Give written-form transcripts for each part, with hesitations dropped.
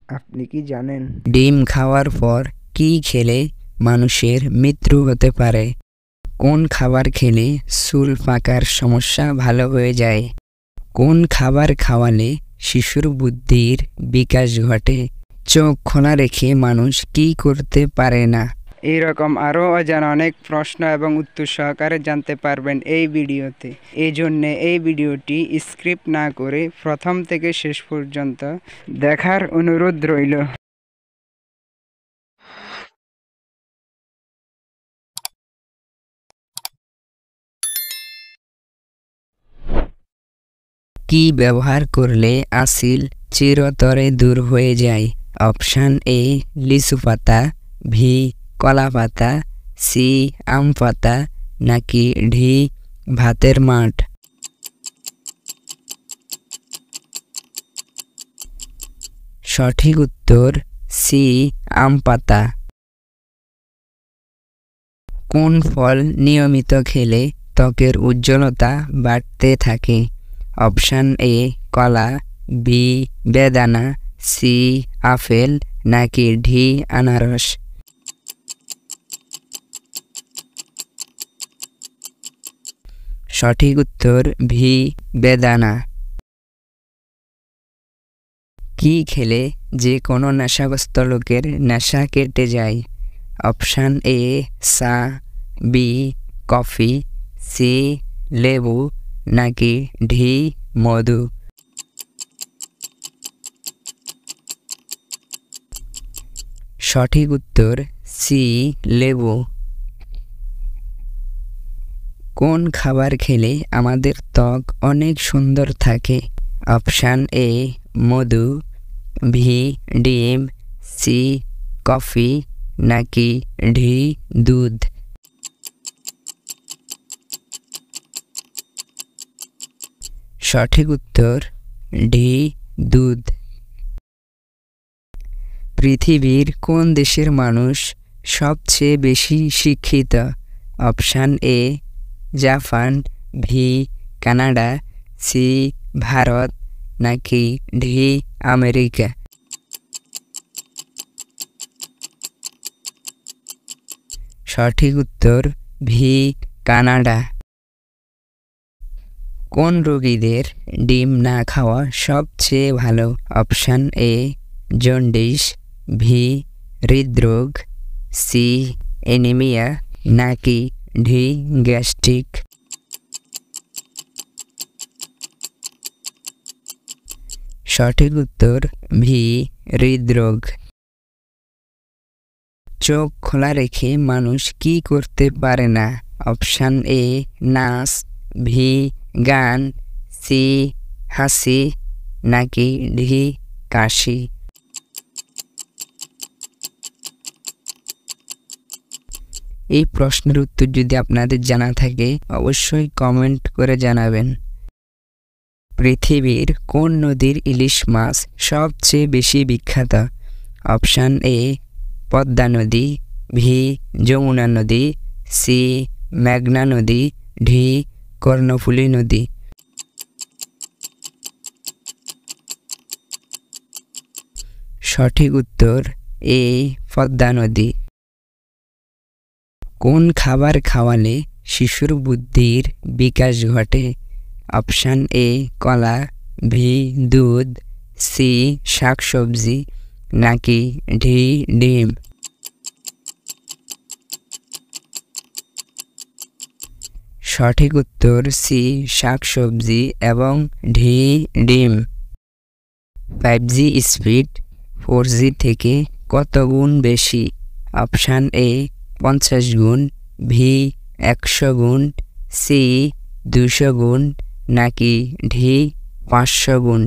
আপনি কি জানেন ডিম খাওয়ার পর কি খেলে মানুষের মৃত্যু হতে পারে? কোন খাবার খেলে চুল পাকার সমস্যা ভালো হয়ে যায়? কোন খাবার খাওয়ালে শিশুর বুদ্ধির বিকাশ ঘটে? চোখ খোলা রেখে মানুষ কি করতে পারে না? এইরকম আরও অজানা অনেক প্রশ্ন এবং উত্তর সহকারে জানতে পারবেন এই ভিডিওতে। এই জন্যে এই ভিডিওটি স্ক্রিপ্ট না করে প্রথম থেকে শেষ পর্যন্ত দেখার অনুরোধ রইল। কি ব্যবহার করলে আসিল চিরতরে দূর হয়ে যায়? অপশান এ লিচু পাতা, ভি কলা পাতা, সি আম পাতা, নাকি ডি ভাতের মাঠ? সঠিক উত্তর সি আম পাতা। কোন ফল নিয়মিত খেলে ত্বকের উজ্জ্বলতা বাড়তে থাকে? অপশান এ কলা, বি বেদানা, সি আপেল, নাকি ডি আনারস? সঠিক উত্তর ভি বেদানা। কি খেলে যে কোনো নেশাগ্রস্ত লোকের নেশা কেটে যায়? অপশান এ চা, বি কফি, সি লেবু, নাকি ডি মধু? সঠিক উত্তর সি লেবু। কোন খাবার খেলে আমাদের ত্বক অনেক সুন্দর থাকে? অপশান এ মধু, ভি ডিম, সি কফি, নাকি ডি দুধ? সঠিক উত্তর ডি দুধ। পৃথিবীর কোন দেশের মানুষ সবচেয়ে বেশি শিক্ষিত? Option A Japan, B Canada, C Bharat, নাকি ডি আমেরিকা? সঠিক উত্তর ভি কানাডা। কোন রোগীদের ডিম না খাওয়া সবচেয়ে ভালো? অপশান এ জন্ডিস, ভি হৃদরোগ, সি অ্যানিমিয়া, নাকি ডি গ্যাস্ট্রিক? সঠিক উত্তর ভি হৃদরোগ। চোখ খোলা রেখে মানুষ কি করতে পারে না? অপশান এ নাচ, ভি গান, সি হাসি, নাকি ডি কাশি? এই প্রশ্নের উত্তর যদি আপনাদের জানা থাকে অবশ্যই কমেন্ট করে জানাবেন। পৃথিবীর কোন নদীর ইলিশ মাছ সবচেয়ে বেশি বিখ্যাত? অপশান এ পদ্মা নদী, ভি যমুনা নদী, সি মেঘনা নদী, ডি কর্ণফুলী নদী? সঠিক উত্তর এ পদ্মা নদী। কোন খাবার খাওয়ালে শিশুর বুদ্ধির বিকাশ ঘটে? অপশান এ কলা, ভি দুধ, সি শাকসবজি, নাকি ডি ডিম? সঠিক উত্তর সি শাকসবজি এবং ডি ডিম। 5G স্পিড 4G থেকে কত গুণ বেশি? অপশান এ 50 গুণ, ভি 100 গুণ, সি 200 গুণ, নাকি ডি 500 গুণ?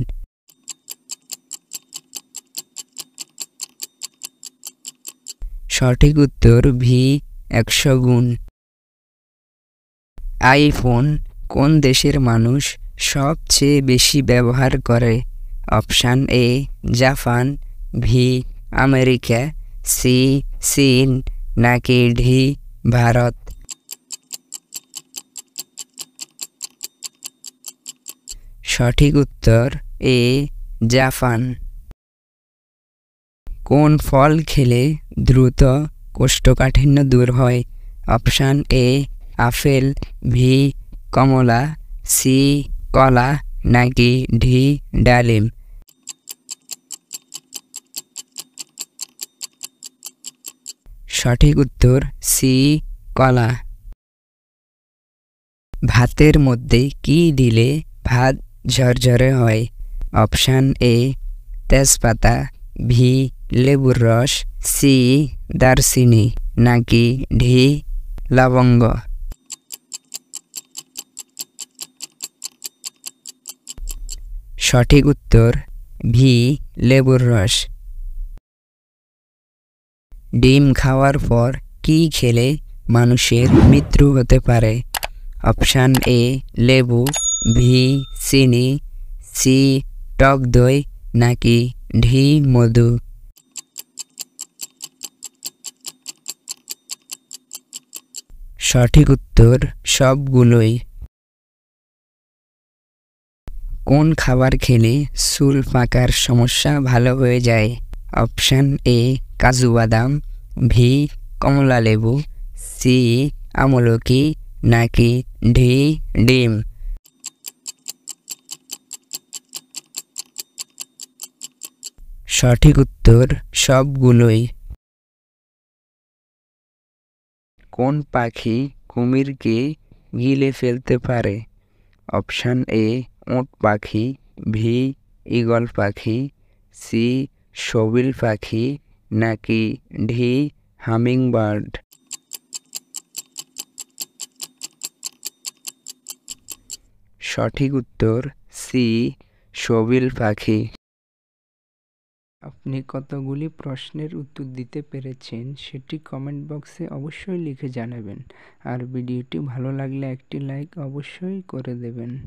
সঠিক উত্তর ভি 100 গুণ। আইফোন কোন দেশের মানুষ সবচেয়ে বেশি ব্যবহার করে? Option A Japan, B America, C চীন, নাকি ডি ভারত? সঠিক উত্তর এ জাপান। কোন ফল খেলে দ্রুত কোষ্ঠকাঠিন্য দূর হয়? অপশান এ আপেল, বি কমলা, সি কলা, নাকি ডি ডালিম? সঠিক উত্তর সি কলা। ভাতের মধ্যে কি দিলে ভাত ঝরঝরে হয়? অপশান এ তেজপাতা, বি লেবুর রস, সি দারচিনি, নাকি ডি লবঙ্গ? সঠিক উত্তর ভি লেবুর রস। ডিম খাওয়ার পর কি খেলে মানুষের মৃত্যু হতে পারে? অপশান এ লেবু, ভি চিনি, সি টক দই, নাকি ডি মধু? সঠিক উত্তর সবগুলোই। কোন খাবার খেলে চুল পাকার সমস্যা ভালো হয়ে যায়? অপশান এ কাজু বাদাম, ভি কমলা লেবু, সি আমলকি, নাকি ডি ডিম? সঠিক উত্তর সবগুলোই। কোন পাখি কুমিরকে গিলে ফেলতে পারে? অপশান এ উট পাখি, ভি ঈগল পাখি, সি শোভিল পাখি, নাকি ডি হামিংবার্ড? সঠিক উত্তর সি শোভিল পাখি। আপনি কতগুলি প্রশ্নের উত্তর দিতে পেরেছেন সেটি কমেন্ট বক্সে অবশ্যই লিখে জানাবেন। আর ভিডিওটি ভালো লাগলে একটি লাইক অবশ্যই করে দেবেন।